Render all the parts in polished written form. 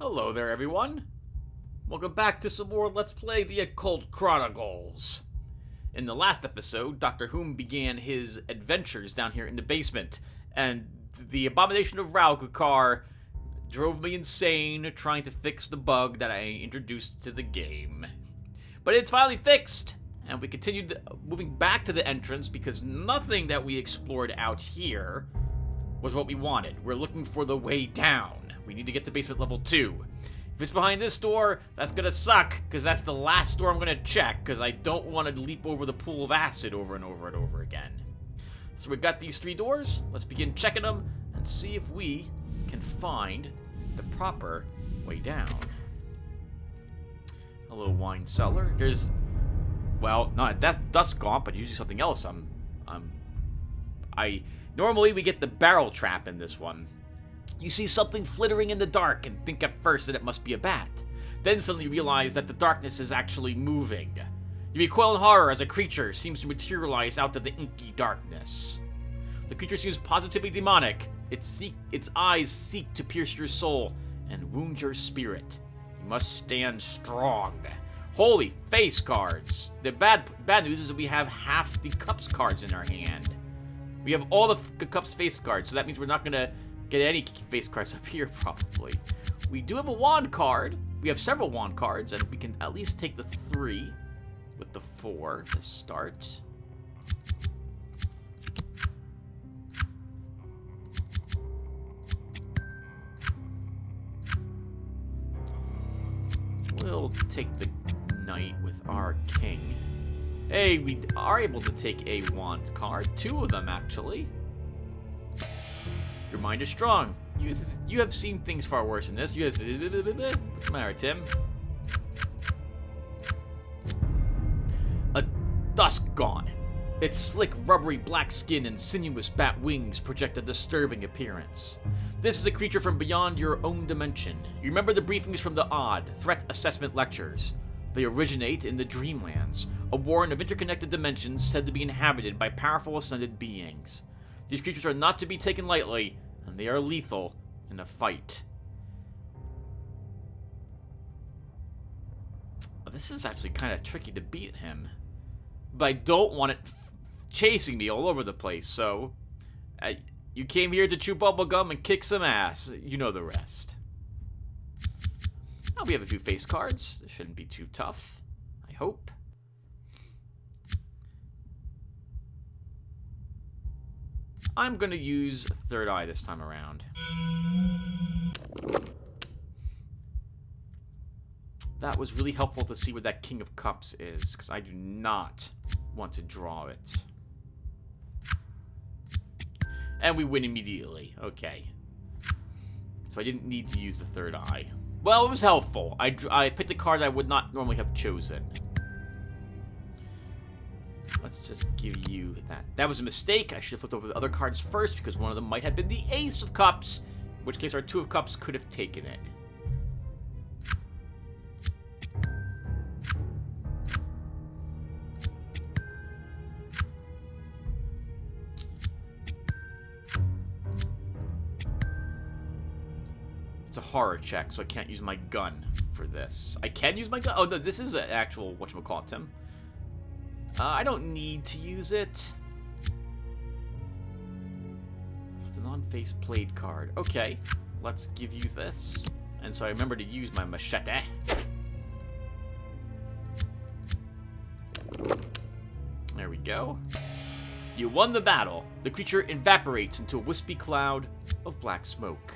Hello there, everyone. Welcome back to some more Let's Play the Occult Chronicles. In the last episode, Dr. Whom began his adventures down here in the basement, and the abomination of Raukukar drove me insane trying to fix the bug that I introduced to the game. But it's finally fixed, and we continued moving back to the entrance because nothing that we explored out here was what we wanted. We're looking for the way down. We need to get to basement level 2. If it's behind this door, that's gonna suck, because that's the last door I'm gonna check, because I don't want to leap over the pool of acid over and over and over again. So we've got these 3 doors. Let's begin checking them and see if we can find the proper way down. Hello, wine cellar. There's, well, not that's dust gaunt, but usually something else. Normally we get the barrel trap in this one. You see something flittering in the dark and think at first that it must be a bat. Then suddenly realize that the darkness is actually moving. You recoil in horror as a creature seems to materialize out of the inky darkness. The creature seems positively demonic. Its eyes seek to pierce your soul and wound your spirit. You must stand strong. Holy face cards. The bad news is that we have half the cups cards in our hand. We have all the cups face cards, so that means we're not going to get any face cards up here, probably. We do have a wand card. We have several wand cards, and we can at least take the 3 with the 4 to start. We'll take the knight with our king. Hey, we are able to take a wand card. 2 of them, actually. Your mind is strong. You have seen things far worse than this. What's the matter, Tim? A dusk gaunt. Its slick, rubbery black skin and sinuous bat wings project a disturbing appearance. This is a creature from beyond your own dimension. You remember the briefings from the Odd Threat Assessment Lectures. They originate in the Dreamlands, a warren of interconnected dimensions said to be inhabited by powerful ascended beings. These creatures are not to be taken lightly, and they are lethal in a fight. This is actually kind of tricky to beat him. But I don't want it chasing me all over the place, so... you came here to chew bubblegum and kick some ass. You know the rest. Oh, we have a few face cards. This shouldn't be too tough, I hope. I'm going to use Third Eye this time around. That was really helpful to see where that King of Cups is, because I do not want to draw it. And we win immediately. Okay. So I didn't need to use the Third Eye. Well, it was helpful. I picked a card I would not normally have chosen. Let's just give you that. That was a mistake. I should have flipped over the other cards first because one of them might have been the Ace of Cups, in which case our 2 of Cups could have taken it. It's a horror check, so I can't use my gun for this. I can use my gun. Oh, no, this is an actual whatchamacallit, Tim. I don't need to use it. It's a non-face played card. Okay, let's give you this. And so I remember to use my machete. There we go. You won the battle. The creature evaporates into a wispy cloud of black smoke.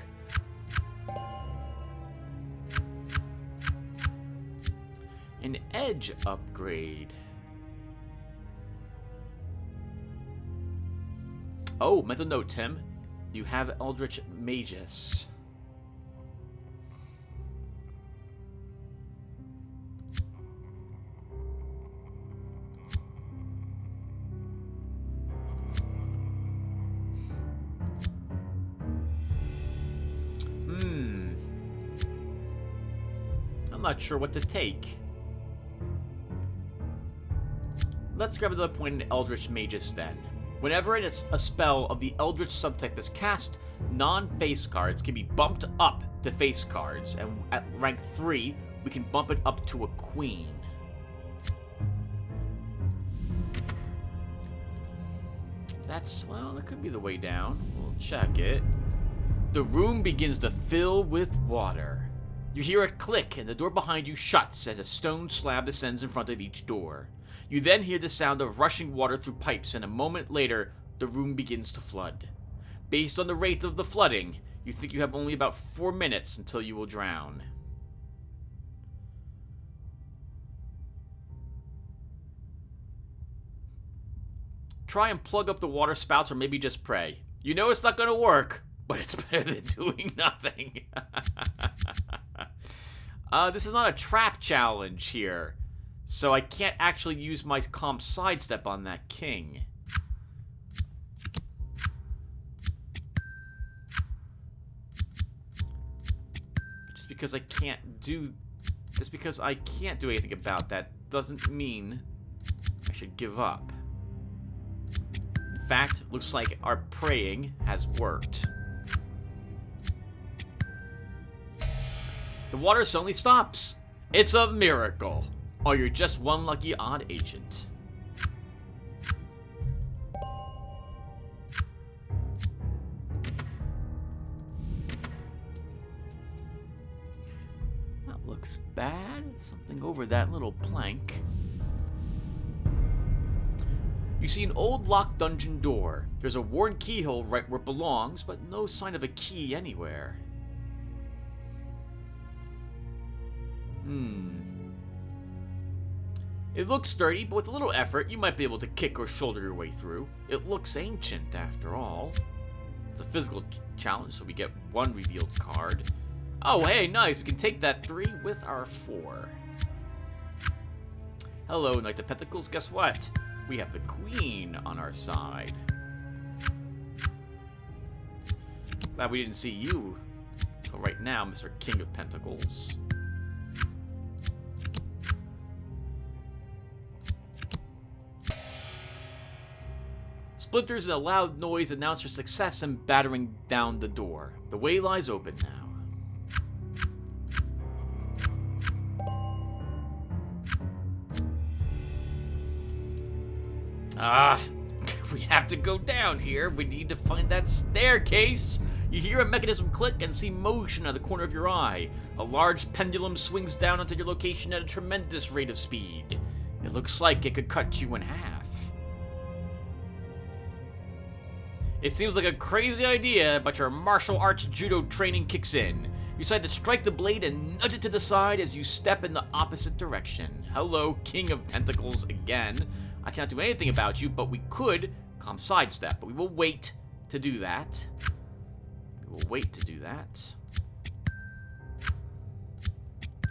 An edge upgrade. Oh, mental note, Tim. You have Eldritch Magus. I'm not sure what to take. Let's grab another point in Eldritch Magus then. Whenever a spell of the Eldritch subtype is cast, non-face cards can be bumped up to face cards, and at rank 3, we can bump it up to a queen. Well, that could be the way down. We'll check it. The room begins to fill with water. You hear a click, and the door behind you shuts, and a stone slab descends in front of each door. You then hear the sound of rushing water through pipes, and a moment later, the room begins to flood. Based on the rate of the flooding, you think you have only about 4 minutes until you will drown. Try and plug up the water spouts, or maybe just pray. You know it's not going to work, but it's better than doing nothing. This is not a trap challenge here, so I can't actually use my comp sidestep on that king. Just because I can't do anything about that doesn't mean I should give up. In fact, looks like our praying has worked. The water suddenly stops. It's a miracle. Or you're just one lucky odd agent. That looks bad. Something over that little plank. You see an old locked dungeon door. There's a worn keyhole right where it belongs, but no sign of a key anywhere. It looks sturdy, but with a little effort, you might be able to kick or shoulder your way through. It looks ancient, after all. It's a physical challenge, so we get 1 revealed card. Oh, hey, nice. We can take that 3 with our 4. Hello, Knight of Pentacles. Guess what? We have the Queen on our side. Glad we didn't see you until right now, Mr. King of Pentacles. Splinters and a loud noise announce your success in battering down the door. The way lies open now. We have to go down here. We need to find that staircase. You hear a mechanism click and see motion at the corner of your eye. A large pendulum swings down onto your location at a tremendous rate of speed. It looks like it could cut you in half. It seems like a crazy idea, but your martial arts judo training kicks in. You decide to strike the blade and nudge it to the side as you step in the opposite direction. Hello, King of Pentacles again. I cannot do anything about you, but we could come sidestep. But we will wait to do that.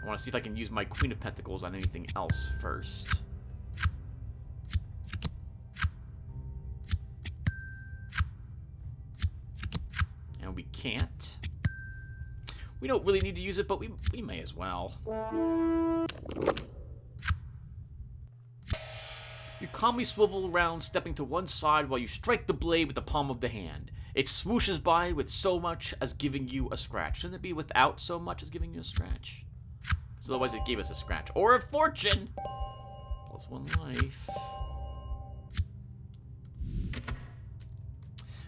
I want to see if I can use my Queen of Pentacles on anything else first. And we can't. We don't really need to use it, but we may as well. You calmly swivel around, stepping to one side while you strike the blade with the palm of the hand. It swooshes by with so much as giving you a scratch. Shouldn't it be without so much as giving you a scratch? Because otherwise it gave us a scratch. Or a fortune! Plus 1 life.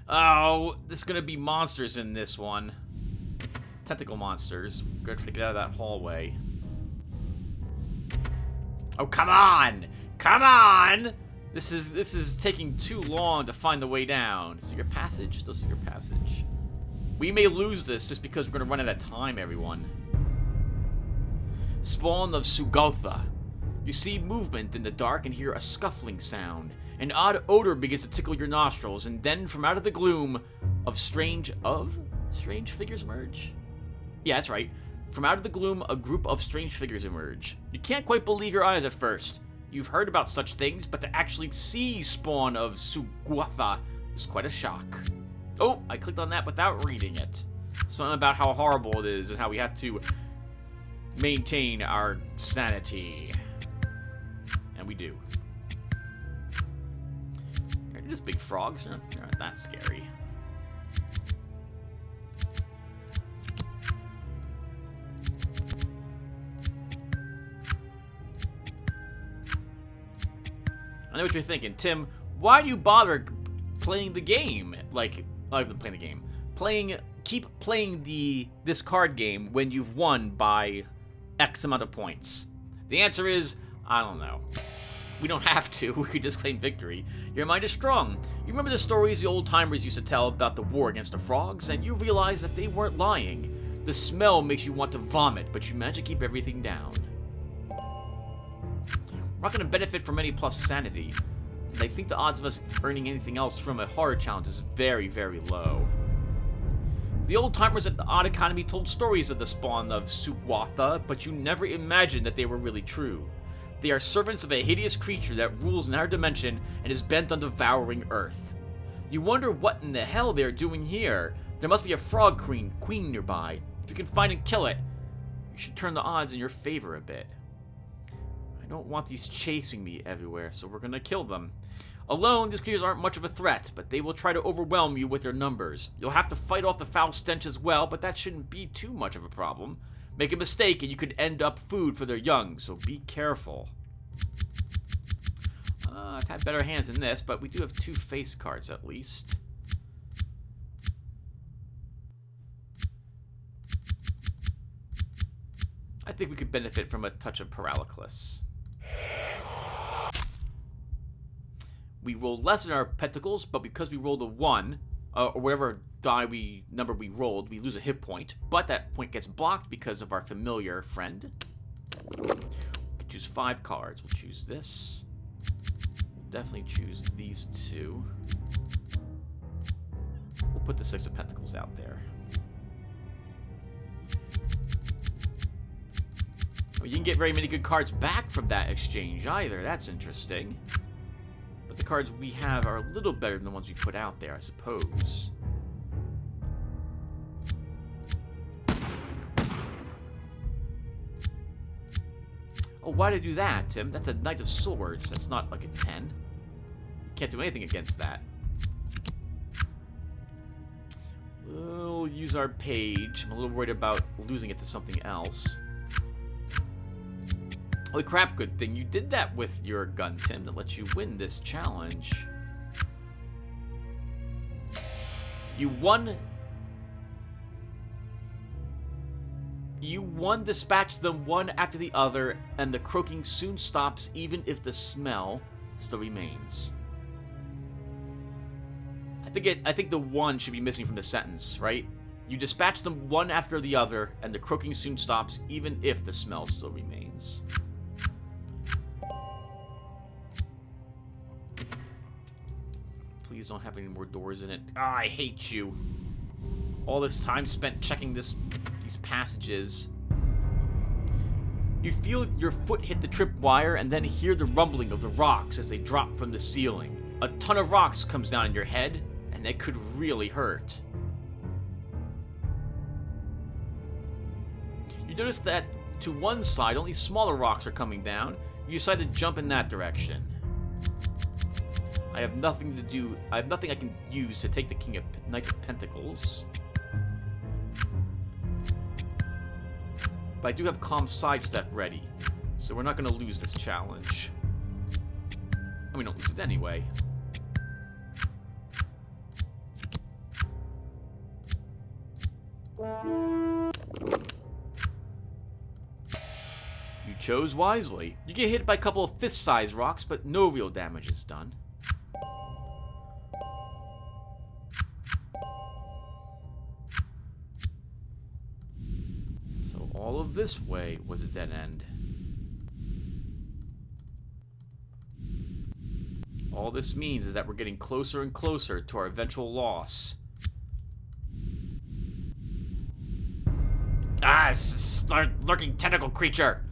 Oh, there's gonna be monsters in this one. Tentacle monsters. We're gonna try to get out of that hallway. Oh, come on! Come on! This is taking too long to find the way down. Secret passage? No secret passage. We may lose this just because we're gonna run out of time, everyone. Spawn of Sugotha. You see movement in the dark and hear a scuffling sound. An odd odor begins to tickle your nostrils, and then from out of the gloom strange figures emerge? Yeah, that's right. From out of the gloom, a group of strange figures emerge. You can't quite believe your eyes at first. You've heard about such things, but to actually see Spawn of Sugotha is quite a shock. Oh, I clicked on that without reading it. Something about how horrible it is and how we have to maintain our sanity. And we do. They're just big frogs. They're not that scary. I know what you're thinking. Tim, why do you bother playing the game? Like, not even playing the game. Keep playing this card game when you've won by X amount of points. The answer is, I don't know. We don't have to. We could just claim victory. Your mind is strong. You remember the stories the old-timers used to tell about the war against the frogs, and you realize that they weren't lying. The smell makes you want to vomit, but you manage to keep everything down. We're not going to benefit from any plus sanity, and I think the odds of us earning anything else from a horror challenge is very, very low. The old-timers at the Odd Economy told stories of the spawn of Sugwatha, but you never imagined that they were really true. They are servants of a hideous creature that rules in our dimension and is bent on devouring Earth. You wonder what in the hell they are doing here. There must be a frog queen nearby. If you can find and kill it, you should turn the odds in your favor a bit. I don't want these chasing me everywhere, so we're gonna kill them. Alone, these creatures aren't much of a threat, but they will try to overwhelm you with their numbers. You'll have to fight off the foul stench as well, but that shouldn't be too much of a problem. Make a mistake and you could end up food for their young, so be careful. I've had better hands than this, but we do have 2 face cards at least. I think we could benefit from a touch of paralysis. We rolled less in our pentacles, but because we rolled a 1, or whatever number we rolled, we lose a hit point. But that point gets blocked because of our familiar friend. We can choose 5 cards. We'll choose this. We'll definitely choose these 2. We'll put the 6 of Pentacles out there. Well, you didn't get very many good cards back from that exchange either. That's interesting. But the cards we have are a little better than the ones we put out there, I suppose. Oh, why did I do that, Tim? That's a Knight of Swords. That's not like a 10. Can't do anything against that. We'll use our page. I'm a little worried about losing it to something else. Holy crap, good thing you did that with your gun, Tim, to let you win this challenge. You won, dispatch them one after the other, and the croaking soon stops even if the smell still remains. I think the 1 should be missing from the sentence, right? You dispatch them one after the other, and the croaking soon stops even if the smell still remains. Please don't have any more doors in it. Ah, I hate you. All this time spent checking these passages. You feel your foot hit the tripwire and then hear the rumbling of the rocks as they drop from the ceiling. A ton of rocks comes down on your head, and they could really hurt. You notice that to one side, only smaller rocks are coming down. You decide to jump in that direction. I have nothing I can use to take the Knight of Pentacles. But I do have Calm Sidestep ready, so we're not going to lose this challenge. And we don't lose it anyway. You chose wisely. You get hit by a couple of fist-sized rocks, but no real damage is done. So all of this way was a dead end. All this means is that we're getting closer and closer to our eventual loss. Ah, lurking tentacle creature!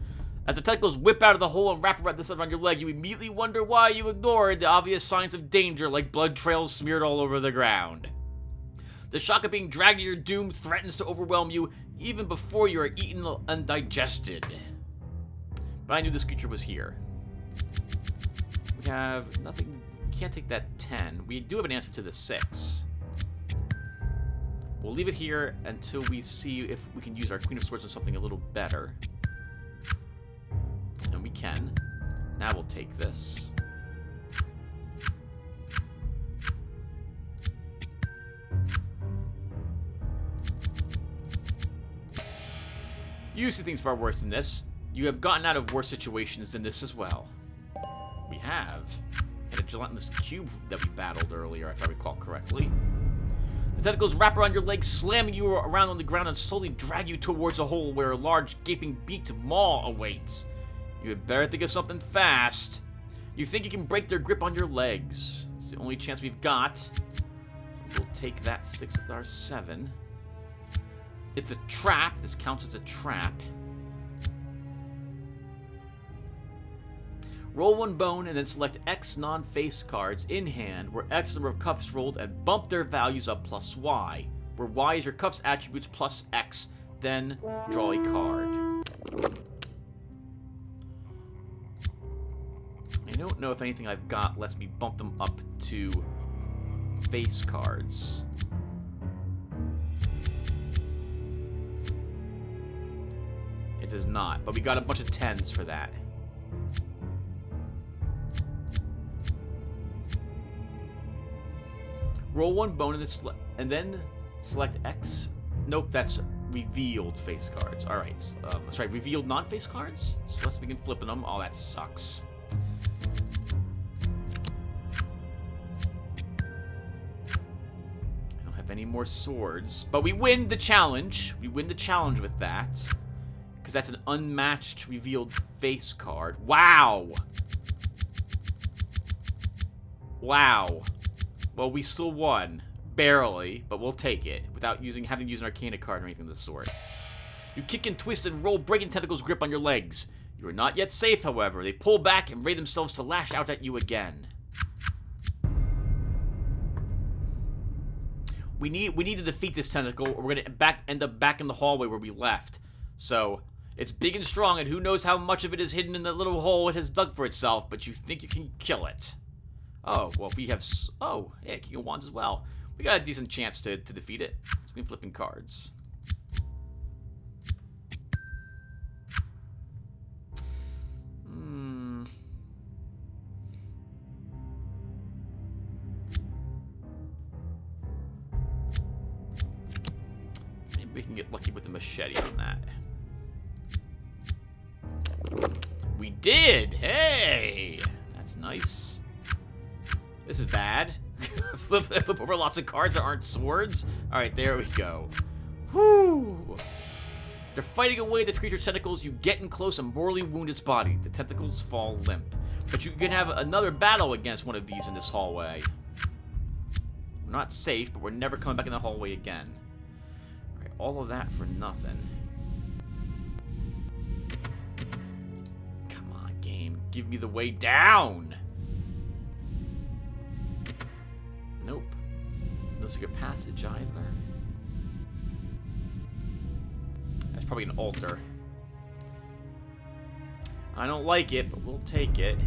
As the tentacles whip out of the hole and wrap around your leg, you immediately wonder why you ignored the obvious signs of danger like blood trails smeared all over the ground. The shock of being dragged to your doom threatens to overwhelm you even before you are eaten and digested. But I knew this creature was here. We have nothing. We can't take that 10. We do have an answer to the 6. We'll leave it here until we see if we can use our Queen of Swords on something a little better. And we can. Now we'll take this. You see things far worse than this. You have gotten out of worse situations than this as well. We have. And a gelatinous cube that we battled earlier, if I recall correctly. The tentacles wrap around your legs, slamming you around on the ground and slowly drag you towards a hole where a large, gaping beaked maw awaits. You had better think of something fast. You think you can break their grip on your legs. It's the only chance we've got. So we'll take that 6 with our 7. It's a trap. This counts as a trap. Roll 1 bone and then select X non-face cards in hand, where X number of cups rolled, and bump their values up plus Y, where Y is your cup's attributes plus X. Then draw a card. I don't know if anything I've got lets me bump them up to face cards. It does not, but we got a bunch of 10s for that. Roll 1 bone and then select X. Nope, that's revealed face cards. Alright, that's right, revealed non-face cards? So let's begin flipping them. Oh, that sucks. I don't have any more swords. But we win the challenge. We win the challenge with that. Because that's an unmatched revealed face card. Wow! Wow. Well, we still won. Barely, but we'll take it. Without having to use an Arcana card or anything of the sort. You kick and twist and roll, breaking tentacles grip on your legs. You are not yet safe, however. They pull back and raise themselves to lash out at you again. We need to defeat this tentacle, or we're gonna end up back in the hallway where we left. So, it's big and strong, and who knows how much of it is hidden in the little hole it has dug for itself, but you think you can kill it. Oh, well, we have... Oh, yeah, King of Wands as well. We got a decent chance to defeat it. Let's be flipping cards. Maybe we can get lucky with the machete on that. We did! Hey! That's nice. This is bad. flip over lots of cards that aren't swords. Alright, there we go. Whoo! They're fighting away the creature's tentacles. You get in close and mortally wound its body. The tentacles fall limp. But you can have another battle against one of these in this hallway. We're not safe, but we're never coming back in the hallway again. Alright, all of that for nothing. Come on, game. Give me the way down! Nope. No secret passage either. That's probably an altar. I don't like it, but we'll take it.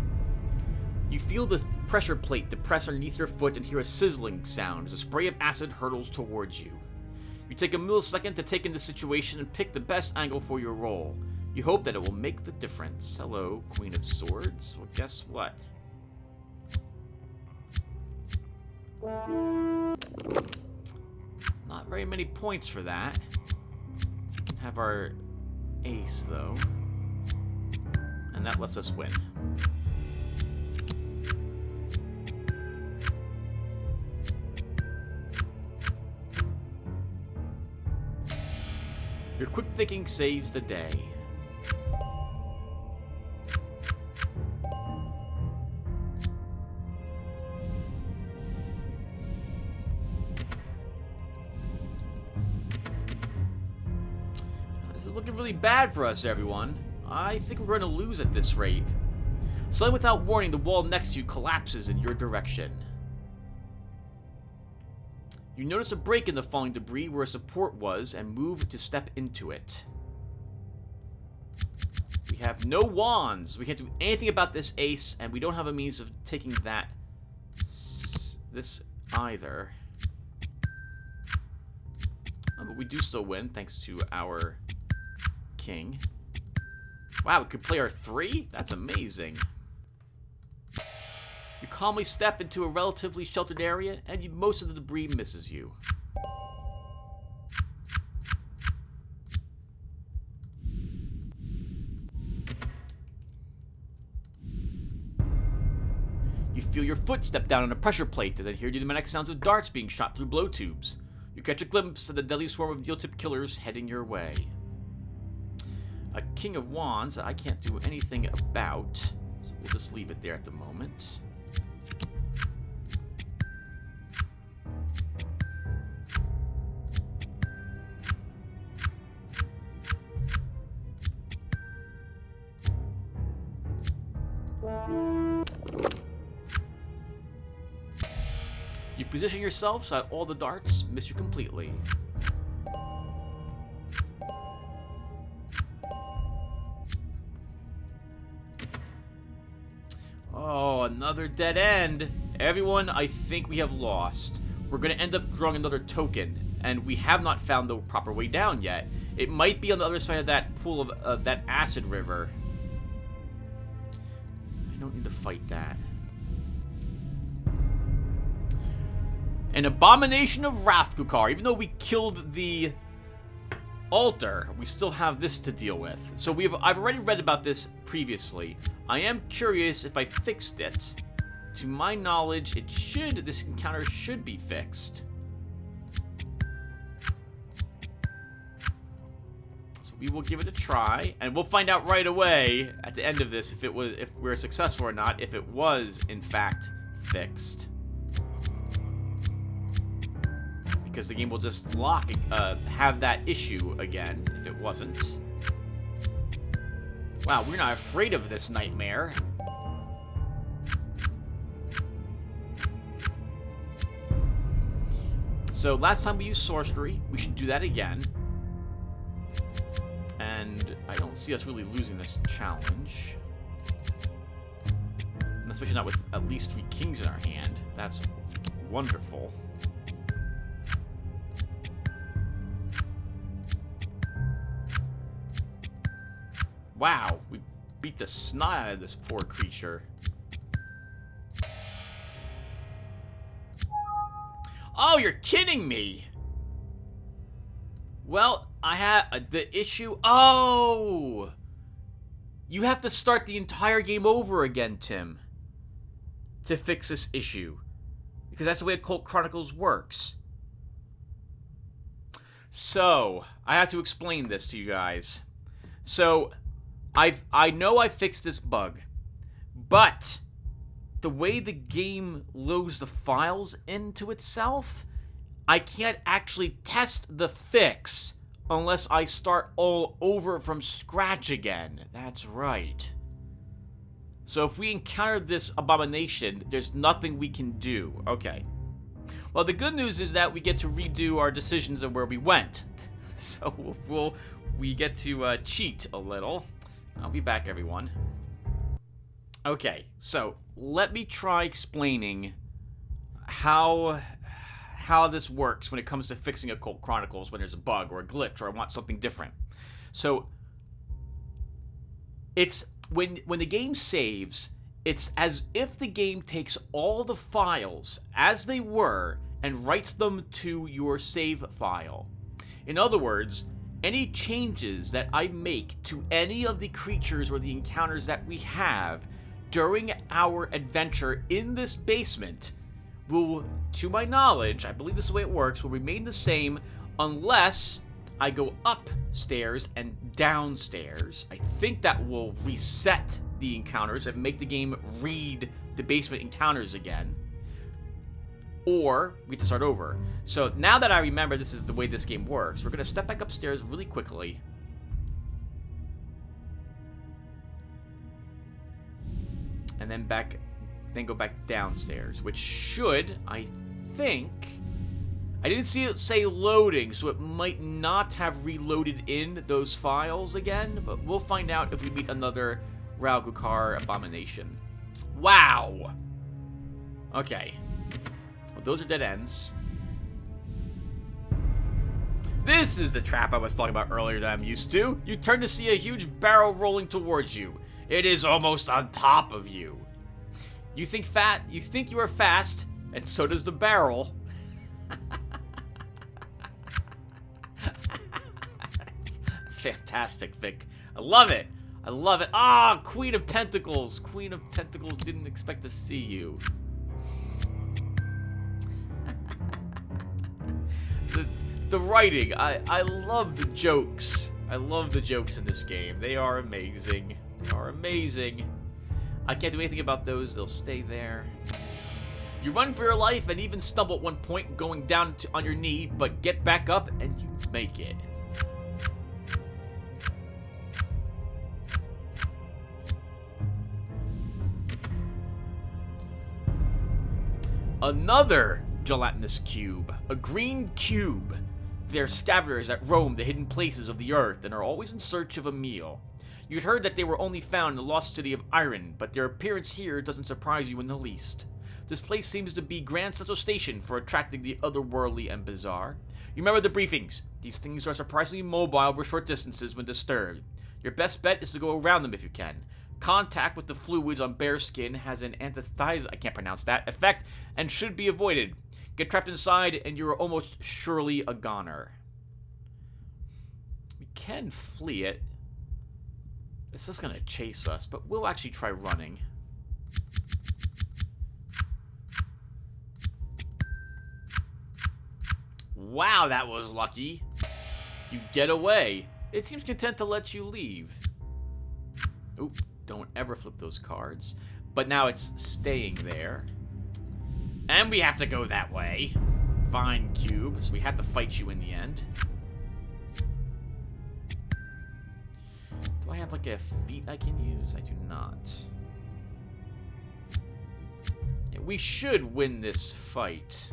You feel the pressure plate depress underneath your foot and hear a sizzling sound as a spray of acid hurtles towards you. You take a millisecond to take in the situation and pick the best angle for your roll. You hope that it will make the difference. Hello, Queen of Swords. Well, guess what? Not very many points for that. Have our ace, though. And that lets us win. Your quick thinking saves the day. Looking really bad for us, everyone. I think we're going to lose at this rate. Suddenly, without warning, the wall next to you collapses in your direction. You notice a break in the falling debris where a support was and move to step into it. We have no wands. We can't do anything about this ace, and we don't have a means of taking this either. Oh, but we do still win, thanks to our king. Wow, we could play our 3? That's amazing. You calmly step into a relatively sheltered area, and most of the debris misses you. feel your foot step down on a pressure plate and then hear the pneumatic sounds of darts being shot through blow tubes. You catch a glimpse of the deadly swarm of needle-tip killers heading your way. A King of Wands that I can't do anything about, so we'll just leave it there at the moment. You position yourself so that all the darts miss you completely. Oh, another dead end. Everyone, I think we have lost. We're going to end up drawing another token, and we have not found the proper way down yet. It might be on the other side of that pool of that acid river. I don't need to fight that. An abomination of Wrathkukar. Even though we killed the altar, we still have this to deal with. So I've already read about this previously. I am curious if I fixed it. To my knowledge, this encounter should be fixed. So we will give it a try, and we'll find out right away at the end of this if we're successful or not, if it was in fact fixed. Because the game will just have that issue again if it wasn't. Wow, we're not afraid of this nightmare. So last time we used sorcery, we should do that again. And I don't see us really losing this challenge. And especially not with at least 3 kings in our hand. That's wonderful. Wow, we beat the snot out of this poor creature. Oh, you're kidding me! Well, I have the issue. Oh! You have to start the entire game over again, Tim, to fix this issue. Because that's the way Occult Chronicles works. So, I have to explain this to you guys. So, I know I fixed this bug, but the way the game loads the files into itself, I can't actually test the fix unless I start all over from scratch again. That's right. So if we encounter this abomination, there's nothing we can do. Okay. Well, the good news is that we get to redo our decisions of where we went. So we get to cheat a little. I'll be back, everyone. Okay, so let me try explaining how this works when it comes to fixing Occult Chronicles when there's a bug or a glitch or I want something different. So it's when the game saves, it's as if the game takes all the files as they were and writes them to your save file. In other words, any changes that I make to any of the creatures or the encounters that we have during our adventure in this basement will, to my knowledge, I believe this is the way it works, will remain the same unless I go upstairs and downstairs. I think that will reset the encounters and make the game read the basement encounters again. Or we have to start over. So now that I remember this is the way this game works, we're going to step back upstairs really quickly. And then go back downstairs, which should, I think... I didn't see it say loading, so it might not have reloaded in those files again, but we'll find out if we meet another Wrathkukar abomination. Wow! Okay. Well, those are dead ends. This is the trap I was talking about earlier that I'm used to. You turn to see a huge barrel rolling towards you. It is almost on top of you. You think you are fast, and so does the barrel. It's fantastic, Vic. I love it. I love it. Ah, Queen of Pentacles. Queen of Pentacles didn't expect to see you. The writing, I love the jokes. I love the jokes in this game. They are amazing. They are amazing. I can't do anything about those. They'll stay there. You run for your life and even stumble at one point, going down on your knee, but get back up and you make it. Another gelatinous cube. A green cube. They're scavengers that roam the hidden places of the earth and are always in search of a meal. You'd heard that they were only found in the lost city of Iron, but their appearance here doesn't surprise you in the least. This place seems to be Grand Central Station for attracting the otherworldly and bizarre. You remember the briefings. These things are surprisingly mobile over short distances when disturbed. Your best bet is to go around them if you can. Contact with the fluids on bare skin has an effect and should be avoided. Get trapped inside and you're almost surely a goner. We can flee it. It's just gonna chase us, but we'll actually try running. Wow, that was lucky. You get away. It seems content to let you leave. Oop, don't ever flip those cards. But now it's staying there. And we have to go that way. Fine, cube. So we have to fight you in the end. Do I have like a feat I can use? I do not. Yeah, we should win this fight.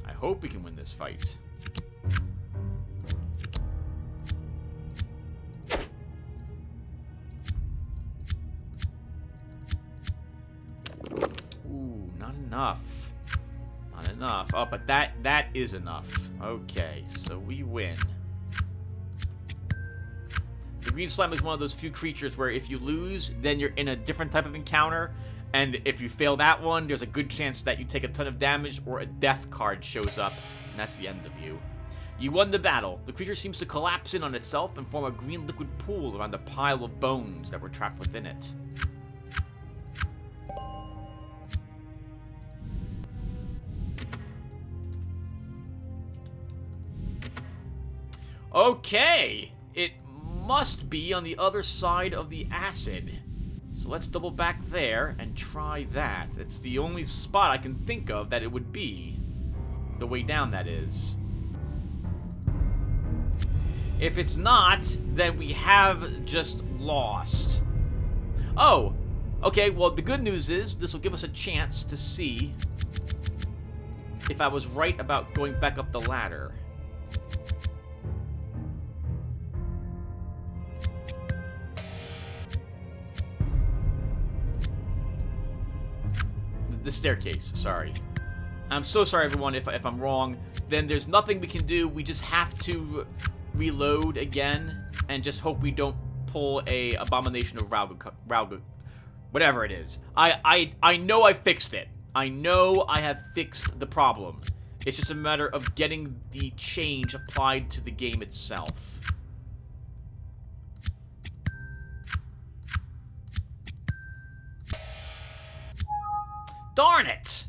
I hope we can win this fight. Ooh, not enough. Not enough. Oh, but that is enough. Okay, so we win. The green slime is one of those few creatures where if you lose, then you're in a different type of encounter. And if you fail that one, there's a good chance that you take a ton of damage or a death card shows up, and that's the end of you. You won the battle. The creature seems to collapse in on itself and form a green liquid pool around the pile of bones that were trapped within it. Okay, it must be on the other side of the acid. So let's double back there and try that. It's the only spot I can think of that it would be. The way down, that is. If it's not, then we have just lost. Oh, okay, well, the good news is this will give us a chance to see if I was right about going back up the ladder. The staircase, sorry. I'm so sorry, everyone, if I'm wrong. Then there's nothing we can do. We just have to reload again and just hope we don't pull a abomination of Rauga, whatever it is. I know I fixed it. I know I have fixed the problem. It's just a matter of getting the change applied to the game itself. Darn it!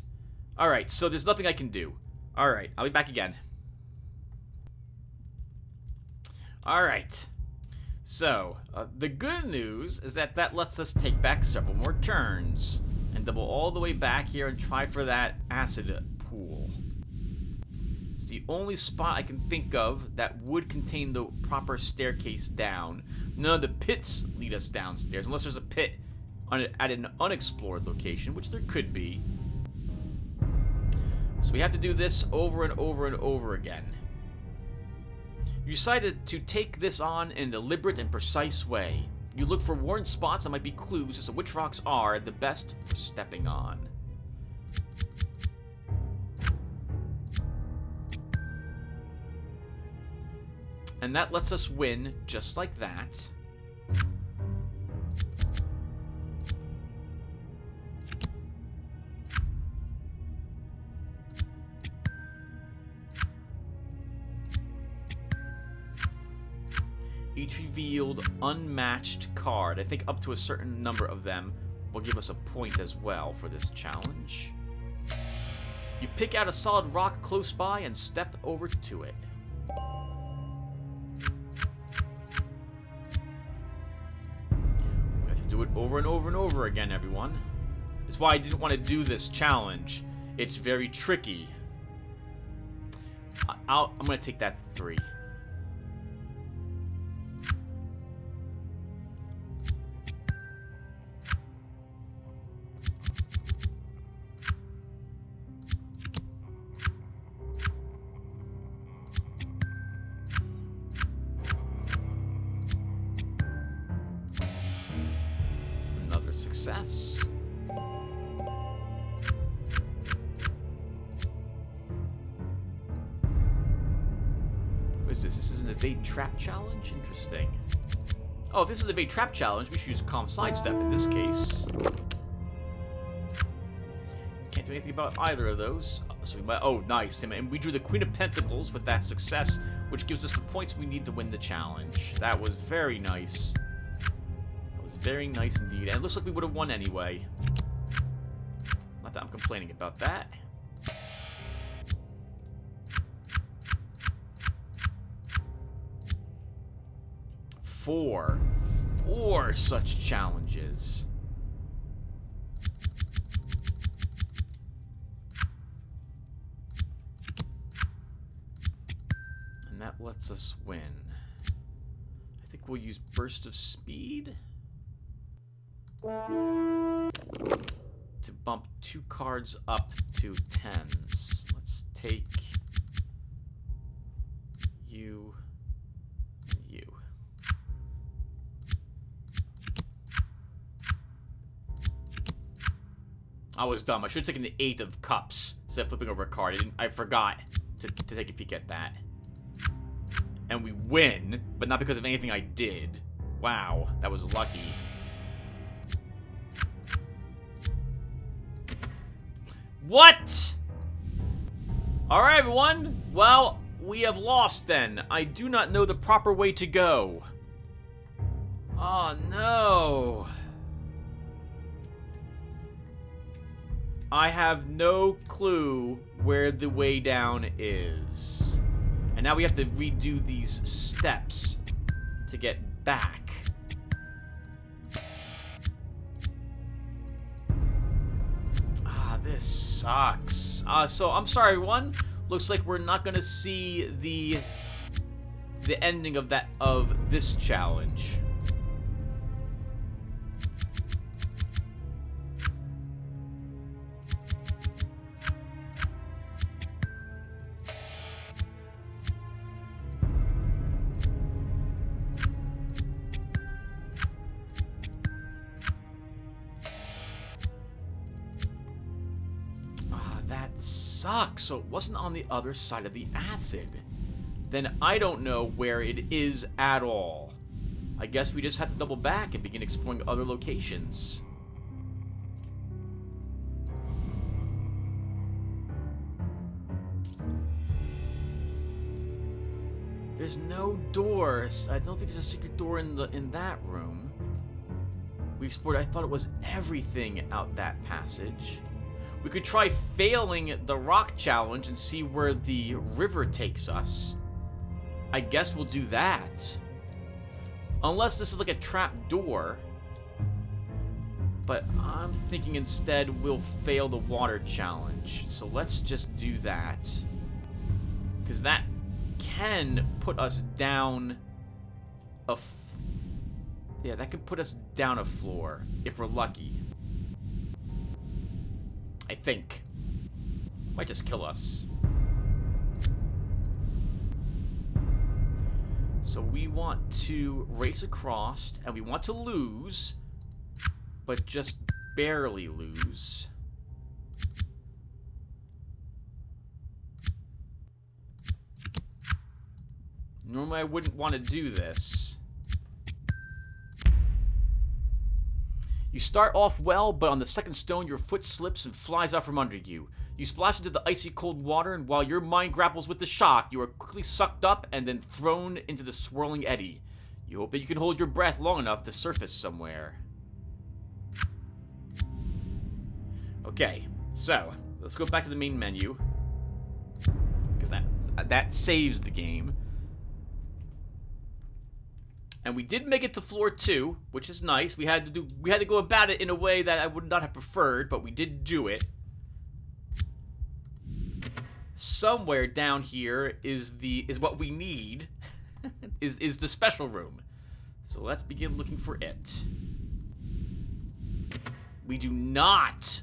Alright, so there's nothing I can do. Alright, I'll be back again. Alright. So, the good news is that lets us take back several more turns. And double all the way back here and try for that acid pool. It's the only spot I can think of that would contain the proper staircase down. None of the pits lead us downstairs, unless there's a pit at an unexplored location, which there could be. So we have to do this over and over and over again. You decided to take this on in a deliberate and precise way. You look for worn spots that might be clues as to which rocks are the best for stepping on. And that lets us win just like that. Each revealed unmatched card. I think up to a certain number of them will give us a point as well for this challenge. You pick out a solid rock close by and step over to it. We have to do it over and over and over again, everyone. That's why I didn't want to do this challenge. It's very tricky. I'm going to take that 3. Another success. What is this? This is an evade trap challenge? Interesting. Oh, if this is an evade trap challenge, we should use calm sidestep in this case. Can't do anything about either of those. So we might. Oh, nice. And we drew the Queen of Pentacles with that success, which gives us the points we need to win the challenge. That was very nice. That was very nice indeed. And it looks like we would have won anyway. Not that I'm complaining about that. Four such challenges. And that lets us win. I think we'll use Burst of Speed to bump 2 cards up to 10s. Let's take you and you. I was dumb. I should have taken the 8 of Cups instead of flipping over a card. I forgot to take a peek at that. And we win, but not because of anything I did. Wow, that was lucky. What? Alright, everyone. Well, we have lost then. I do not know the proper way to go. Oh, no. I have no clue where the way down is. And now we have to redo these steps to get back. Ah, this sucks. So I'm sorry, everyone. Looks like we're not gonna see the ending of this challenge. Sucks. So it wasn't on the other side of the acid. Then I don't know where it is at all. I guess we just have to double back and begin exploring other locations. There's no doors. I don't think there's a secret door in that room. We explored. I thought it was everything out that passage. We could try failing the rock challenge and see where the river takes us. I guess we'll do that. Unless this is like a trap door. But I'm thinking instead we'll fail the water challenge. So let's just do that. Because that can put us down yeah, that can put us down a floor if we're lucky. I think. Might just kill us. So we want to race across, and we want to lose, but just barely lose. Normally I wouldn't want to do this. You start off well, but on the second stone, your foot slips and flies out from under you. You splash into the icy cold water, and while your mind grapples with the shock, you are quickly sucked up and then thrown into the swirling eddy. You hope that you can hold your breath long enough to surface somewhere. Okay, so let's go back to the main menu, because that saves the game. And we did make it to floor 2, which is nice. We had to go about it in a way that I would not have preferred, but we did do it. Somewhere down here is what we need. is the special room. So let's begin looking for it. We do not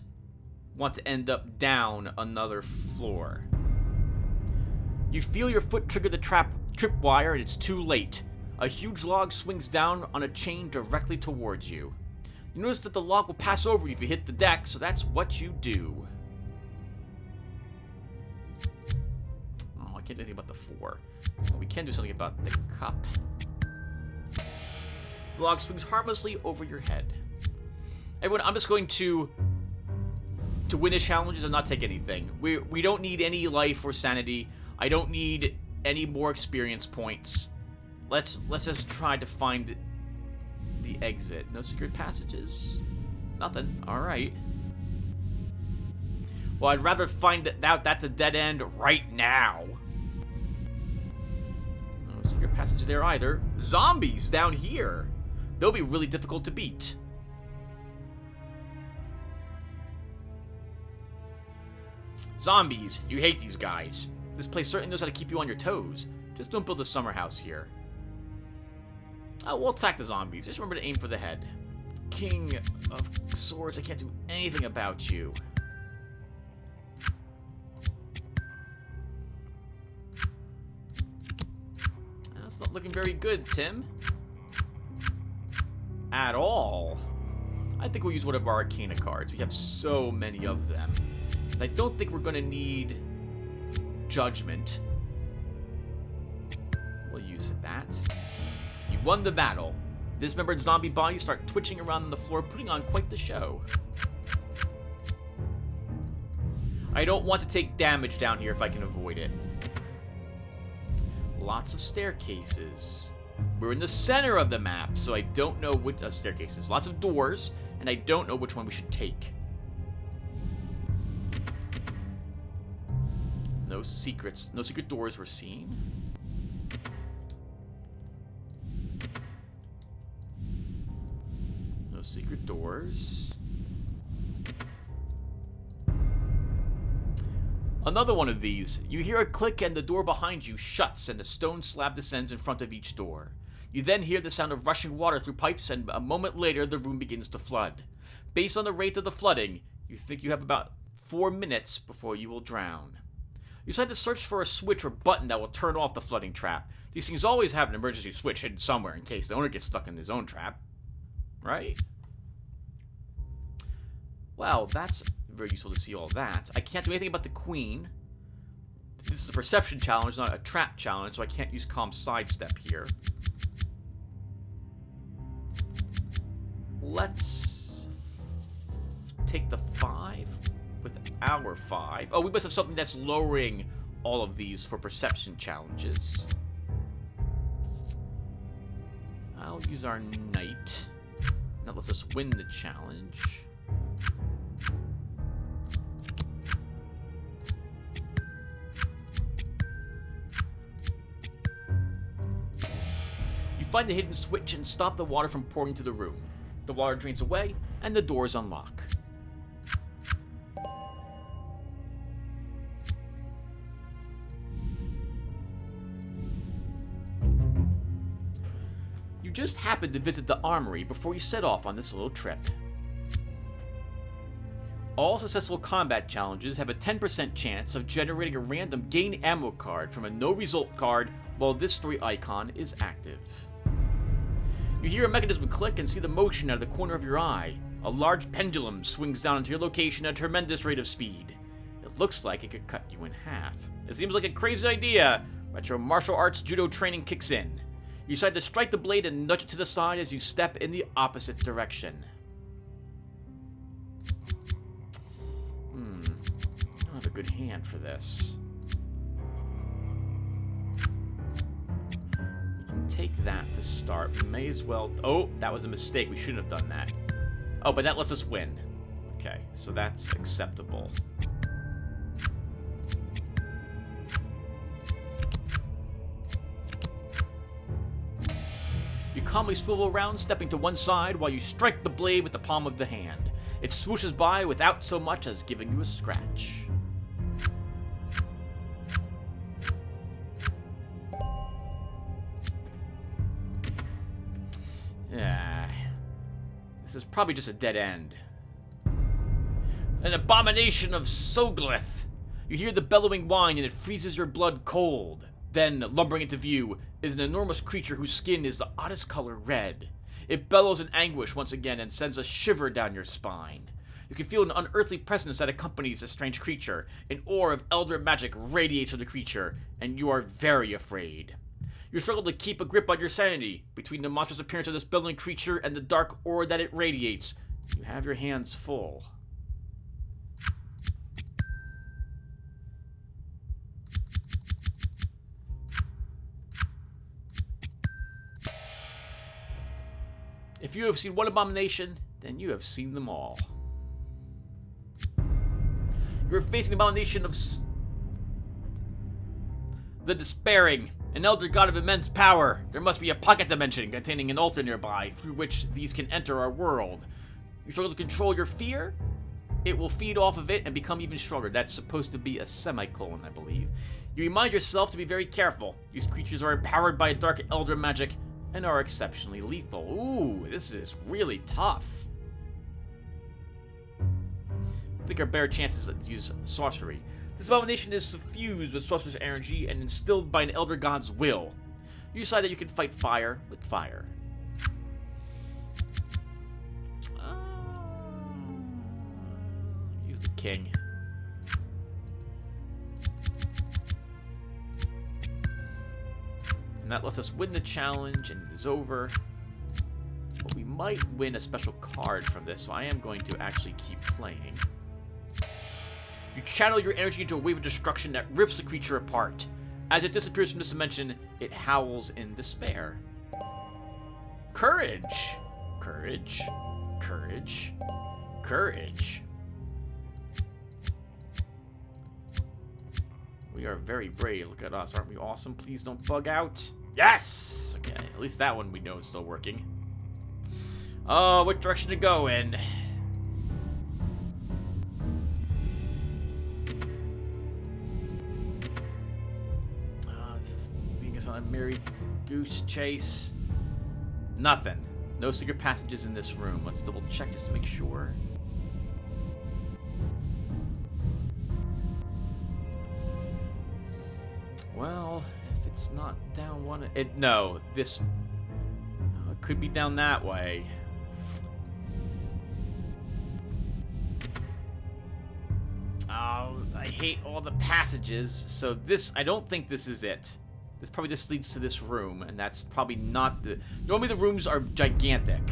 want to end up down another floor. You feel your foot trigger the tripwire, and it's too late. A huge log swings down on a chain directly towards you. You notice that the log will pass over you if you hit the deck, so that's what you do. Oh, I can't do anything about the 4. But we can do something about the cup. The log swings harmlessly over your head. Everyone, I'm just going to win the challenges and not take anything. We don't need any life or sanity. I don't need any more experience points. Let's just try to find the exit. No secret passages? Nothing. Alright. Well, I'd rather find out that's a dead end right now. No secret passage there either. Zombies down here. They'll be really difficult to beat. Zombies. You hate these guys. This place certainly knows how to keep you on your toes. Just don't build a summer house here. Oh, we'll attack the zombies. Just remember to aim for the head. King of Swords, I can't do anything about you. That's not looking very good, Tim. At all. I think we'll use one of our Arcana cards. We have so many of them. I don't think we're going to need Judgment. We'll use that. You won the battle. Dismembered zombie bodies start twitching around on the floor, putting on quite the show. I don't want to take damage down here if I can avoid it. Lots of staircases. We're in the center of the map, so I don't know which staircases. Lots of doors, and I don't know which one we should take. No secrets. No secret doors were seen. No secret doors. Another one of these. You hear a click and the door behind you shuts and a stone slab descends in front of each door. You then hear the sound of rushing water through pipes, and a moment later the room begins to flood. Based on the rate of the flooding, you think you have about 4 minutes before you will drown. You decide to search for a switch or button that will turn off the flooding trap. These things always have an emergency switch hidden somewhere in case the owner gets stuck in his own trap. Right? Well, that's very useful to see all that. I can't do anything about the queen. This is a perception challenge, not a trap challenge, so I can't use calm sidestep here. Let's take the 5 with our 5. Oh, we must have something that's lowering all of these for perception challenges. I'll use our knight. That lets us win the challenge. You find the hidden switch and stop the water from pouring into the room. The water drains away, and the doors unlock. You just happened to visit the armory before you set off on this little trip. All successful combat challenges have a 10% chance of generating a random gain ammo card from a no result card while this story icon is active. You hear a mechanism click and see the motion out of the corner of your eye. A large pendulum swings down into your location at a tremendous rate of speed. It looks like it could cut you in half. It seems like a crazy idea, but your martial arts judo training kicks in. You decide to strike the blade and nudge it to the side as you step in the opposite direction. I don't have a good hand for this. Take that to start. We may as well... Oh, that was a mistake. We shouldn't have done that. Oh, but that lets us win. Okay, so that's acceptable. You calmly swivel around, stepping to one side while you strike the blade with the palm of the hand. It swooshes by without so much as giving you a scratch. Yeah. This is probably just a dead end. An abomination of Soglith. You hear the bellowing whine and it freezes your blood cold. Then, lumbering into view, is an enormous creature whose skin is the oddest color red. It bellows in anguish once again and sends a shiver down your spine. You can feel an unearthly presence that accompanies this strange creature. An aura of elder magic radiates from the creature, and you are very afraid. You struggle to keep a grip on your sanity. Between the monstrous appearance of this bellowing creature and the dark aura that it radiates, you have your hands full. If you have seen one abomination, then you have seen them all. You are facing the abomination of the Despairing, an elder god of immense power. There must be a pocket dimension containing an altar nearby through which these can enter our world. You struggle to control your fear? It will feed off of it and become even stronger. That's supposed to be a semicolon, I believe. You remind yourself to be very careful. These creatures are empowered by dark elder magic and are exceptionally lethal. Ooh, this is really tough. I think our better chances to use sorcery. This abomination is suffused with sorcerer's energy and instilled by an elder god's will. You decide that you can fight fire with fire. Use the king. And that lets us win the challenge, and it is over. But we might win a special card from this, so I am going to actually keep playing. You channel your energy into a wave of destruction that rips the creature apart. As it disappears from this dimension, it howls in despair. Courage! Courage. Courage. Courage. We are very brave. Look at us. Aren't we awesome? Please don't bug out. Yes! Okay, at least that one we know is still working. Oh, what direction to go in? This is being us on a merry goose chase. Nothing. No secret passages in this room. Let's double check just to make sure. Well, if it's not down one... No, this... it could be down that way. Oh, I hate all the passages. So this... I don't think this is it. This probably just leads to this room, and that's probably not the... Normally the rooms are gigantic.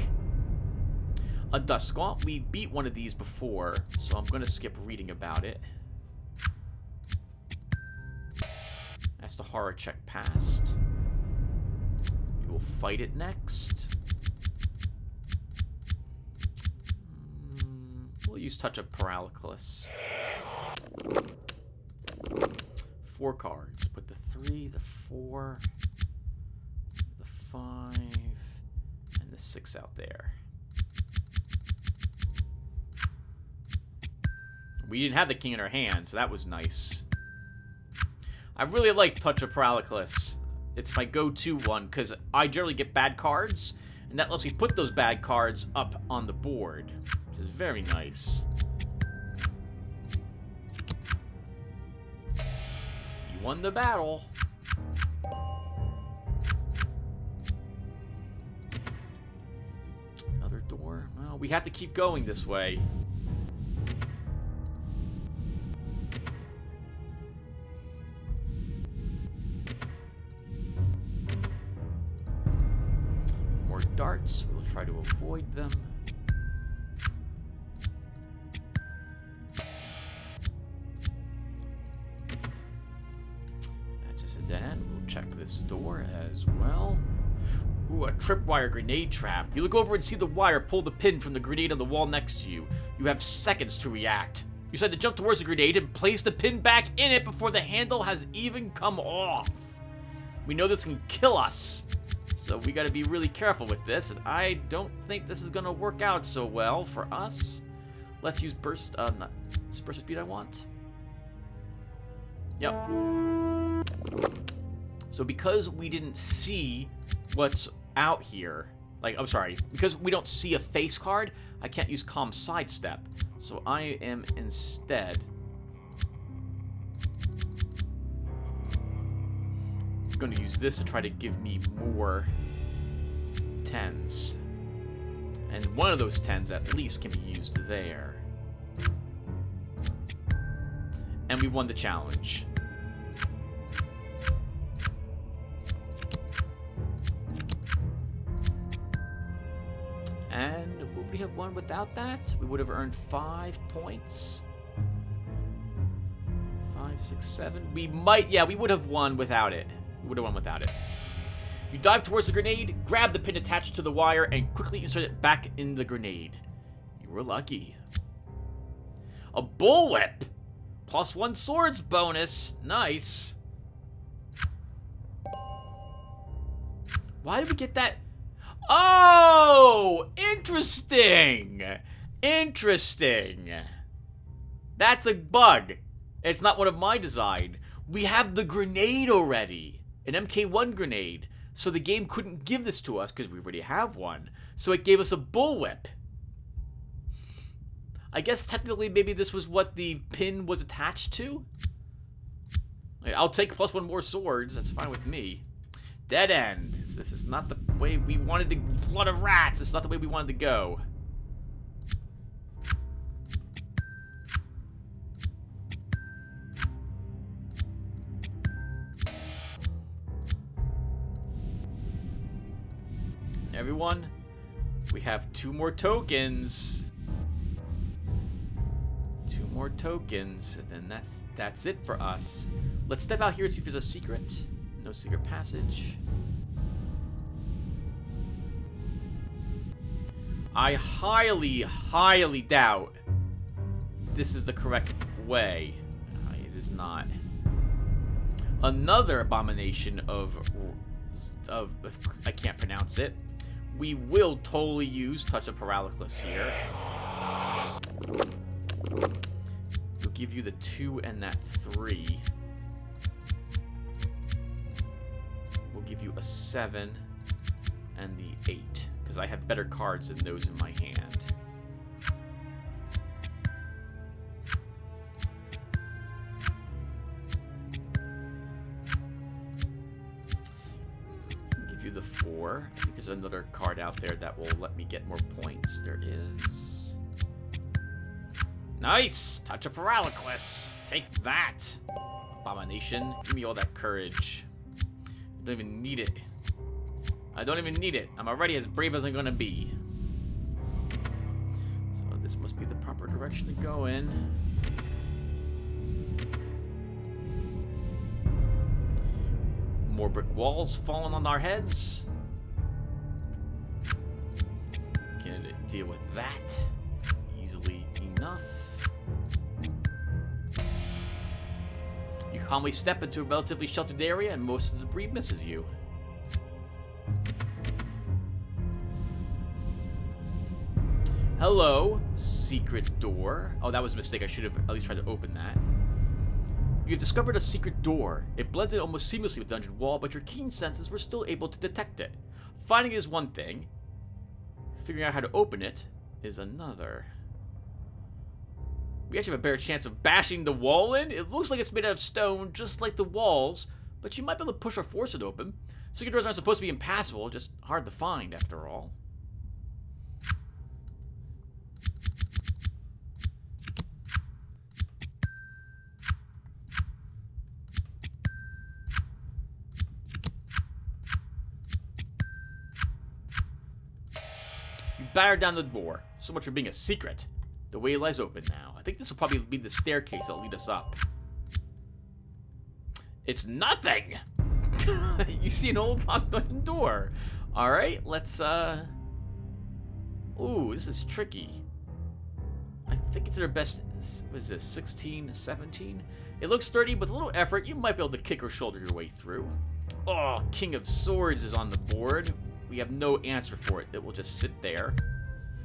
A Duskwalt. We beat one of these before, so I'm going to skip reading about it. That's the horror check passed. We will fight it next. We'll use Touch of Paralysis. 4 cards. Put the 3, the 4, the 5, and the 6 out there. We didn't have the king in our hand, so that was nice. I really like Touch of Paralysis. It's my go-to one, because I generally get bad cards, and that lets me put those bad cards up on the board, which is very nice. You won the battle. Another door? Well, we have to keep going this way. Darts. We'll try to avoid them. That's just a dead end. We'll check this door as well. Ooh, a tripwire grenade trap. You look over and see the wire pull the pin from the grenade on the wall next to you. You have seconds to react. You decide to jump towards the grenade and place the pin back in it before the handle has even come off. We know this can kill us, so we gotta be really careful with this, and I don't think this is gonna work out so well for us. Let's use burst, not burst speed I want. Yep. So because we didn't see what's out here, like, I'm sorry, because we don't see a face card, I can't use calm sidestep. So I am instead going to use this to try to give me more 10s. And one of those 10s at least can be used there. And we won the challenge. And would we have won without that? We would have earned 5 points. 5, 6, 7. We might, yeah, we would have won without it. We would have won without it. You dive towards the grenade, grab the pin attached to the wire, and quickly insert it back in the grenade. You were lucky. A bullwhip! +1 swords bonus. Nice. Why did we get that? Oh! Interesting! Interesting. That's a bug. It's not one of my design. We have the grenade already. An MK1 grenade. So the game couldn't give this to us because we already have one. So it gave us a bullwhip. I guess technically maybe this was what the pin was attached to. I'll take +1 more swords. That's fine with me. Dead end. This is not the way we wanted to. Flood of rats. It's not the way we wanted to go. Everyone, we have 2 more tokens. 2 more tokens, and then that's it for us. Let's step out here and see if there's a secret. No secret passage. I highly, highly doubt this is the correct way. It is not. Another abomination of I can't pronounce it. We will totally use Touch of Paralysis here. We'll give you the 2 and that 3. We'll give you a 7 and the 8, because I have better cards than those in my hand. Give you the 4. I think there's another card out there that will let me get more points. There is. Nice! Touch of Paralysis. Take that, abomination. Give me all that courage. I don't even need it. I don't even need it. I'm already as brave as I'm gonna be. So this must be the proper direction to go in. More brick walls falling on our heads. Can deal with that easily enough. You calmly step into a relatively sheltered area and most of the debris misses you. Hello, secret door. Oh, that was a mistake. I should have at least tried to open that. You have discovered a secret door. It blends in almost seamlessly with the dungeon wall, but your keen senses were still able to detect it. Finding it is one thing. Figuring out how to open it is another. We actually have a better chance of bashing the wall in. It looks like it's made out of stone, just like the walls, but you might be able to push or force it open. Secret doors aren't supposed to be impassable, just hard to find after all. You batter down the door. So much for being a secret. The way lies open now. I think this will probably be the staircase that'll lead us up. It's nothing! You see an old locked door. Alright, let's, Ooh, this is tricky. I think it's their best. What is this? 16, 17? It looks sturdy. With a little effort, you might be able to kick or shoulder your way through. Oh, King of Swords is on the board. We have no answer for it. It will just sit there.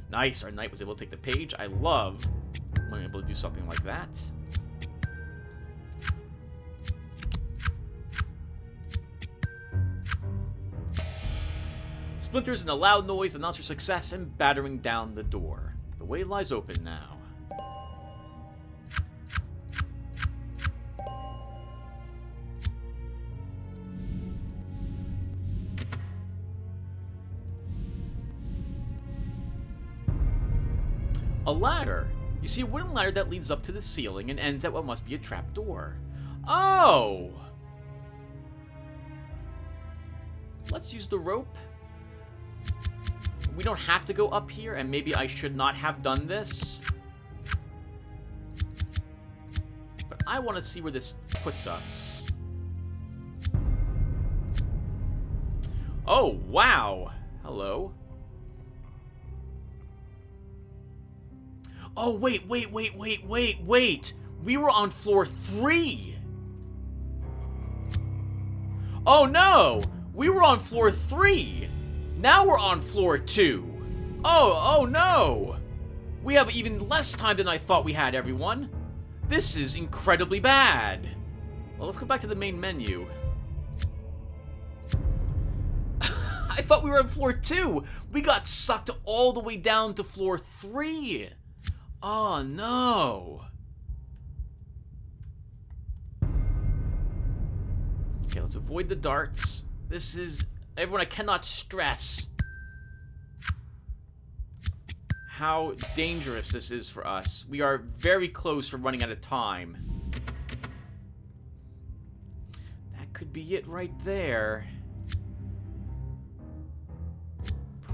Nice. Our knight was able to take the page. I love when I'm able to do something like that. Splinters and a loud noise announce your success in battering down the door. The way lies open now. A ladder. You see a wooden ladder that leads up to the ceiling and ends at what must be a trap door. Oh! Let's use the rope. We don't have to go up here, and maybe I should not have done this. But I want to see where this puts us. Oh, wow. Hello. Oh, wait. We were on floor 3. Oh, no. We were on floor 3. Now we're on floor 2. Oh no. We have even less time than I thought we had, everyone. This is incredibly bad. Well, let's go back to the main menu. I thought we were on floor 2. We got sucked all the way down to floor 3. Oh, no. Okay, let's avoid the darts. This is... Everyone, I cannot stress how dangerous this is for us. We are very close to running out of time. That could be it right there.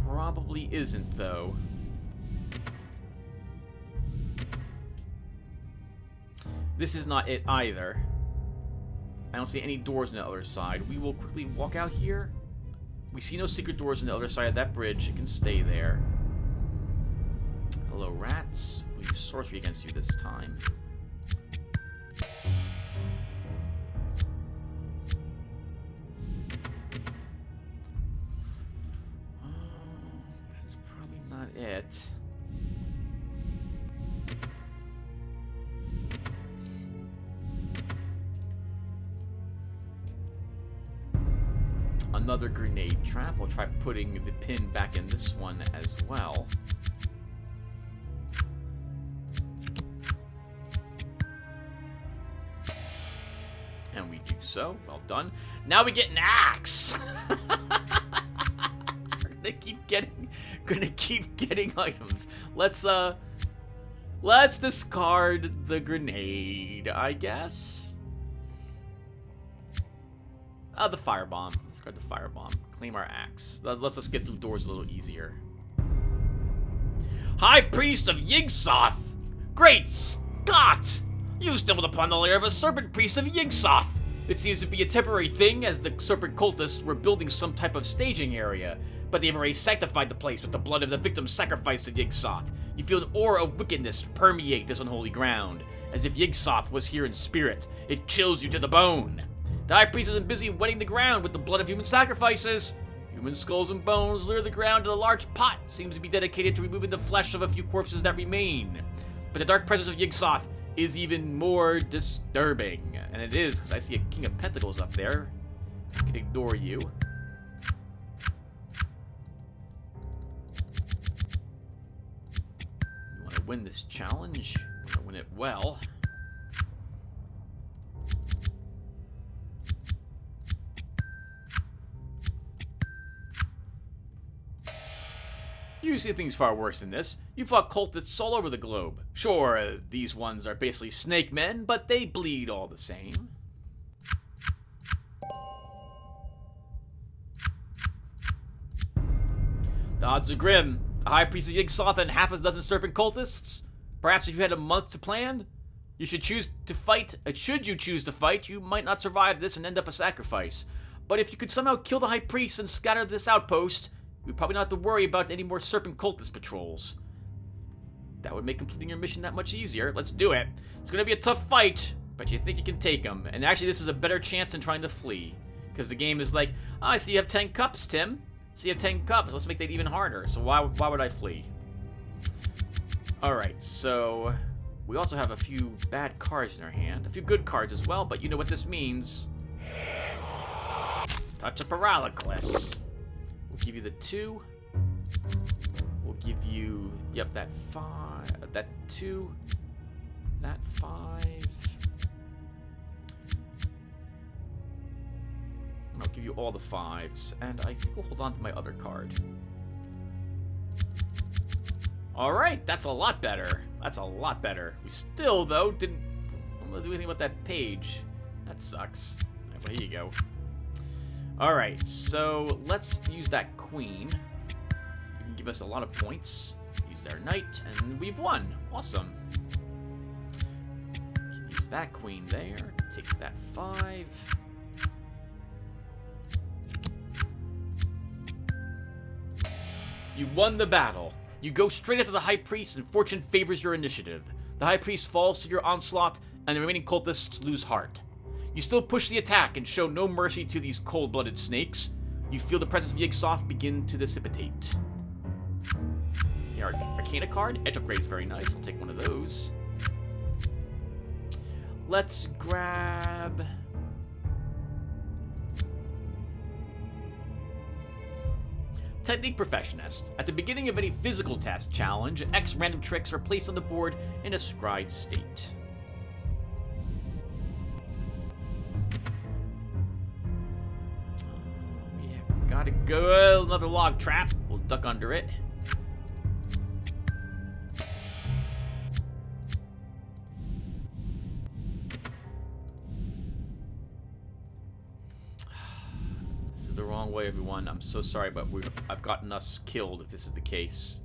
Probably isn't, though. This is not it either. I don't see any doors on the other side. We will quickly walk out here. We see no secret doors on the other side of that bridge. It can stay there. Hello, rats. We'll use sorcery against you this time. This is probably not it. Another grenade trap. We'll try putting the pin back in this one as well. And we do so. Well done. Now we get an axe. We're gonna keep getting items. Let's discard the grenade, I guess. The firebomb. Let's discard the firebomb. Claim our axe. Let's just get through doors a little easier. High Priest of Yigsoth! Great Scott! You stumbled upon the lair of a serpent priest of Yigsoth! It seems to be a temporary thing, as the serpent cultists were building some type of staging area, but they've already sanctified the place with the blood of the victims sacrificed to Yigsoth. You feel an aura of wickedness permeate this unholy ground, as if Yigsoth was here in spirit. It chills you to the bone. The High Priest has been busy wetting the ground with the blood of human sacrifices. Human skulls and bones litter the ground, and a large pot seems to be dedicated to removing the flesh of a few corpses that remain. But the dark presence of Yigsoth is even more disturbing. And it is, because I see a King of Pentacles up there. I can ignore you. You want to win this challenge? You want to win it well. You see things far worse than this. You fought cultists all over the globe. Sure, these ones are basically snake men, but they bleed all the same. The odds are grim. The High Priest of Yigsoth and half a dozen serpent cultists? Perhaps if you had a month to plan? You should choose to fight. Should you choose to fight, you might not survive this and end up a sacrifice. But if you could somehow kill the High Priest and scatter this outpost, we'd probably not have to worry about any more serpent cultist patrols. That would make completing your mission that much easier. Let's do it. It's gonna be a tough fight, but you think you can take them. And actually, this is a better chance than trying to flee. Because the game is like, oh, I see you have 10 cups, Tim. So you have 10 cups. Let's make that even harder. So why would I flee? Alright, so we also have a few bad cards in our hand. A few good cards as well, but you know what this means. Touch of Paralysis. We'll give you the 2. We'll give you, yep, that 5, that 2, that 5. I'll give you all the 5s, and I think we'll hold on to my other card. Alright, that's a lot better. That's a lot better. We still, though, didn't do anything about that page. That sucks. Right, well, here you go. Alright, so let's use that queen. You can give us a lot of points. Use their knight, and we've won. Awesome. Use that queen there. Take that 5. You won the battle. You go straight after the High Priest, and fortune favors your initiative. The High Priest falls to your onslaught, and the remaining cultists lose heart. You still push the attack and show no mercy to these cold-blooded snakes. You feel the presence of Yigsoth begin to dissipate. Here, our Arcana card. Edge upgrade is very nice. I'll take one of those. Let's grab... Technique Professionist. At the beginning of any physical test challenge, X random tricks are placed on the board in a scryed state. We have gotta go. Another log trap. We'll duck under it. The wrong way, everyone. I'm so sorry, but I've gotten us killed if this is the case.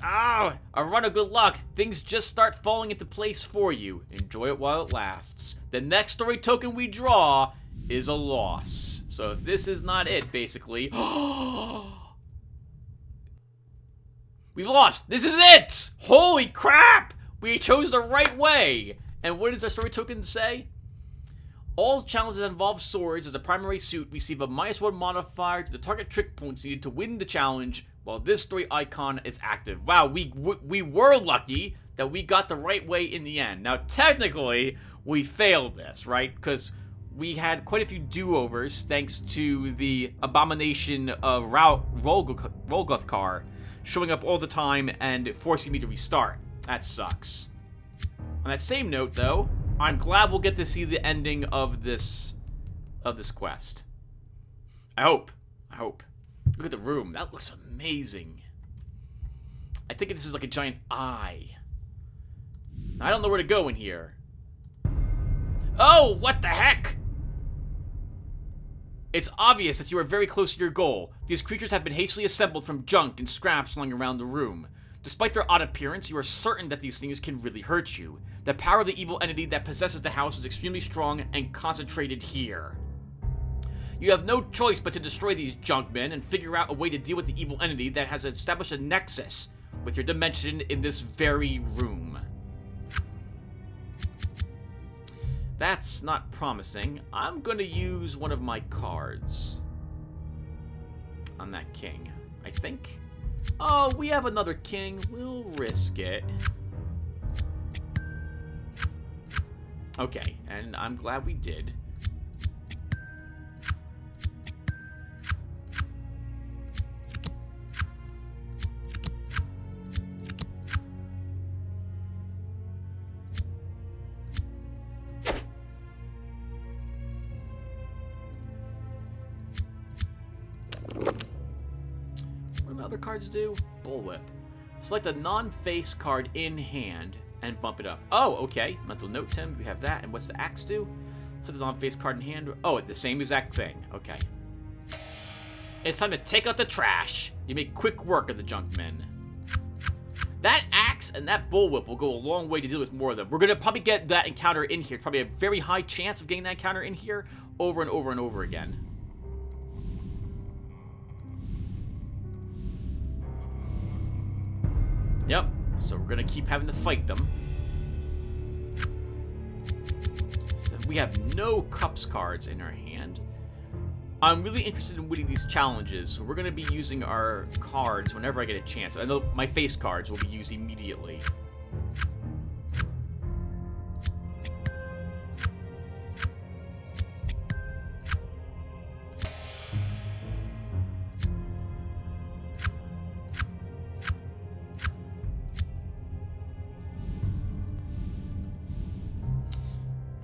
Oh, a run of good luck. Things just start falling into place for you. Enjoy it while it lasts. The next story token we draw is a loss. So if this is not it, basically... We've lost. This is it! Holy crap! We chose the right way. And what does our story token say? All challenges that involve swords as a primary suit receive a -1 modifier to the target trick points needed to win the challenge, while this story icon is active. Wow, we were lucky that we got the right way in the end. Now, technically, we failed this, right? Because we had quite a few do-overs thanks to the abomination of Rolgothkar showing up all the time and forcing me to restart. That sucks. On that same note, though, I'm glad we'll get to see the ending of this quest. I hope. Look at the room. That looks amazing. I think this is like a giant eye. I don't know where to go in here. Oh, what the heck? It's obvious that you are very close to your goal. These creatures have been hastily assembled from junk and scraps lying around the room. Despite their odd appearance, you are certain that these things can really hurt you. The power of the evil entity that possesses the house is extremely strong and concentrated here. You have no choice but to destroy these junkmen and figure out a way to deal with the evil entity that has established a nexus with your dimension in this very room. That's not promising. I'm going to use one of my cards on that king, I think. Oh, we have another king. We'll risk it. Okay, and I'm glad we did. What do my other cards do? Bullwhip. Select a non-face card in hand and bump it up. Oh, okay. Mental note, Tim. We have that. And what's the axe do? Select the non-face card in hand. Oh, the same exact thing. Okay. It's time to take out the trash. You make quick work of the junkmen. That axe and that bullwhip will go a long way to deal with more of them. We're going to probably get that encounter in here. Probably a very high chance of getting that encounter in here over and over and over again. Yep, so we're gonna keep having to fight them. So we have no cups cards in our hand. I'm really interested in winning these challenges, so we're gonna be using our cards whenever I get a chance. I know my face cards will be used immediately.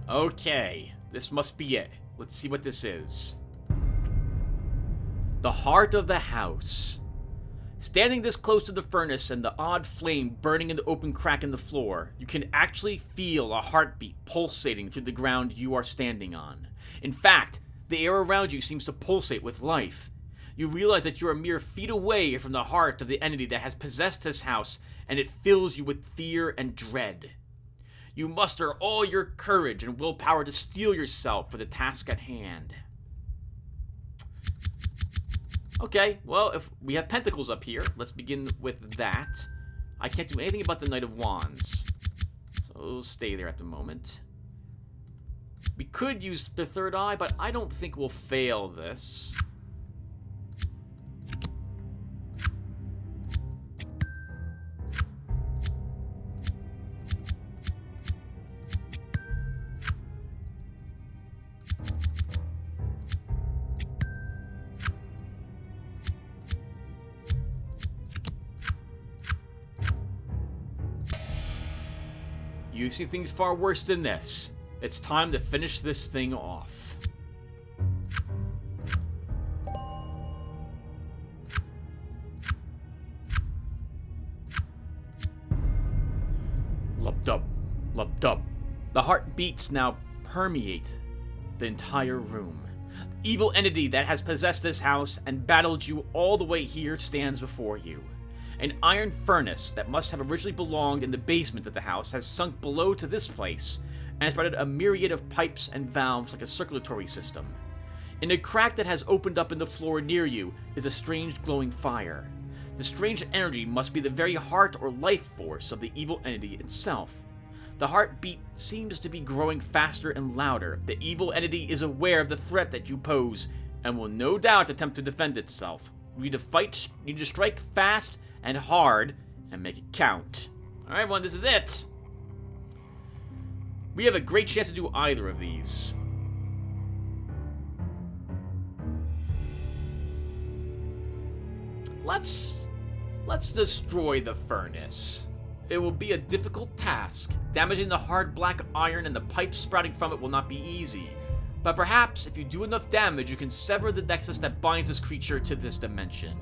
Okay, this must be it. Let's see what this is. The heart of the house. Standing this close to the furnace and the odd flame burning in the open crack in the floor, you can actually feel a heartbeat pulsating through the ground you are standing on. In fact, the air around you seems to pulsate with life. You realize that you're a mere feet away from the heart of the entity that has possessed this house, and it fills you with fear and dread. You muster all your courage and willpower to steel yourself for the task at hand. Okay, well, if we have pentacles up here, let's begin with that. I can't do anything about the Knight of Wands, so stay there at the moment. We could use the third eye, but I don't think we'll fail this. You've seen things far worse than this. It's time to finish this thing off. Lub-dub, lub-dub. The heartbeats now permeate the entire room. The evil entity that has possessed this house and battled you all the way here stands before you. An iron furnace that must have originally belonged in the basement of the house has sunk below to this place and spread a myriad of pipes and valves like a circulatory system. In a crack that has opened up in the floor near you is a strange glowing fire. The strange energy must be the very heart or life force of the evil entity itself. The heartbeat seems to be growing faster and louder. The evil entity is aware of the threat that you pose and will no doubt attempt to defend itself. You need to strike fast and hard, and make it count. Alright everyone, this is it! We have a great chance to do either of these. Let's destroy the furnace. It will be a difficult task. Damaging the hard black iron and the pipes sprouting from it will not be easy. But perhaps, if you do enough damage, you can sever the nexus that binds this creature to this dimension.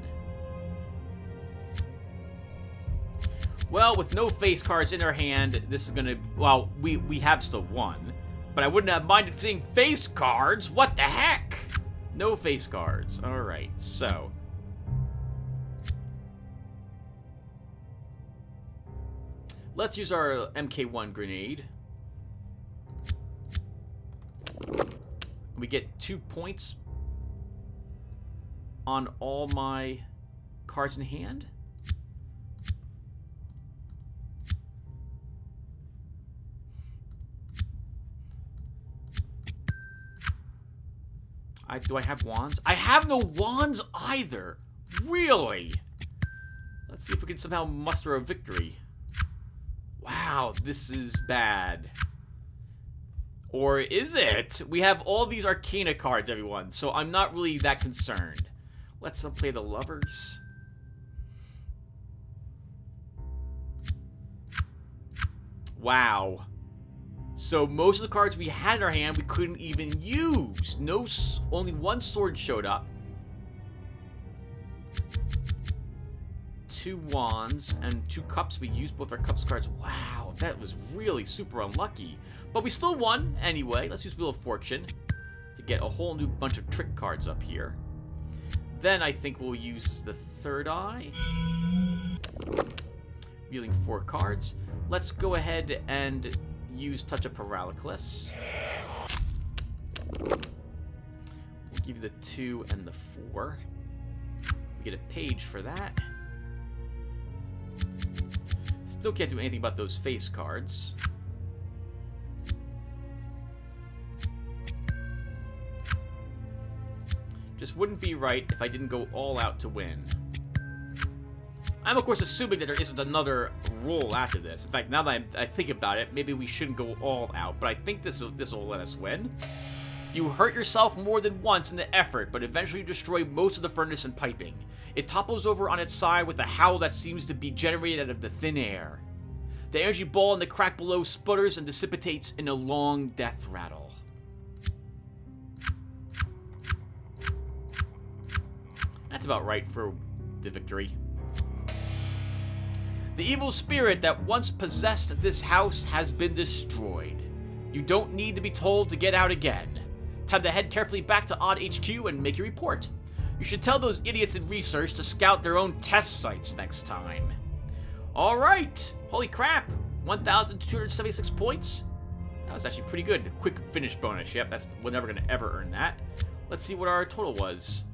Well, with no face cards in our hand, this is gonna... Well, we have still won. But I wouldn't have minded seeing face cards! What the heck? No face cards. Alright, so... let's use our MK1 grenade. We get 2 points on all my cards in hand. Do I have wands? I have no wands either. Really? Let's see if we can somehow muster a victory. Wow, this is bad. Or is it? We have all these Arcana cards, everyone, so I'm not really that concerned. Let's play the Lovers. Wow. So most of the cards we had in our hand we couldn't even use. Only one sword showed up. 2 wands and 2 cups. We used both our cups cards. Wow, that was really super unlucky. But we still won anyway. Let's use Wheel of Fortune to get a whole new bunch of trick cards up here. Then I think we'll use the third eye. Revealing 4 cards. Let's go ahead and use Touch of Paralysis. We'll give you the 2 and the 4. We get a page for that. Still can't do anything about those face cards. Just wouldn't be right if I didn't go all out to win. I'm, of course, assuming that there isn't another roll after this. In fact, now that I think about it, maybe we shouldn't go all out, but I think this will let us win. You hurt yourself more than once in the effort, but eventually destroy most of the furnace and piping. It topples over on its side with a howl that seems to be generated out of the thin air. The energy ball in the crack below sputters and dissipates in a long death rattle. That's about right for the victory. The evil spirit that once possessed this house has been destroyed. You don't need to be told to get out again. Time to head carefully back to Odd HQ and make your report. You should tell those idiots in research to scout their own test sites next time. Alright! Holy crap! 1,276 points? That was actually pretty good. The quick finish bonus. Yep, we're never going to ever earn that. Let's see what our total was.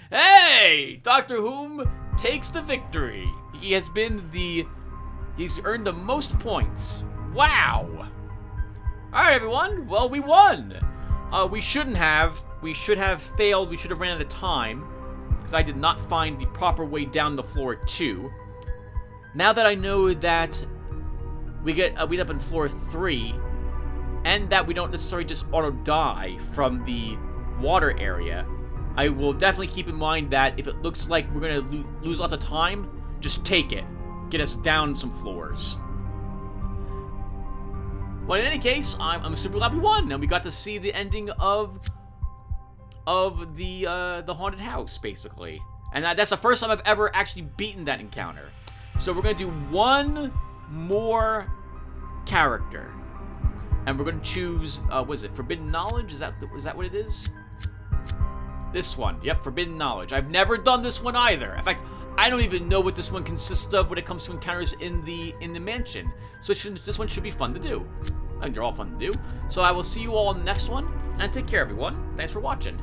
Hey! Dr. Whom takes the victory. He's earned the most points. Wow! Alright, everyone. Well, we won. We should have failed. We should have ran out of time, because I did not find the proper way down the floor 2. Now that I know that we end up in floor 3, and that we don't necessarily just auto-die from the water area, I will definitely keep in mind that if it looks like we're going to lose lots of time, just take it. Get us down some floors. Well, in any case, I'm super glad we won, and we got to see the ending of the haunted house, basically. And that's the first time I've ever actually beaten that encounter. So we're going to do one more character. And we're going to choose, what is it, Forbidden Knowledge? Is that what it is? This one. Yep, Forbidden Knowledge. I've never done this one either. In fact, I don't even know what this one consists of when it comes to encounters in the mansion. So this one should be fun to do. I think they're all fun to do. So I will see you all in the next one, and take care, everyone. Thanks for watching.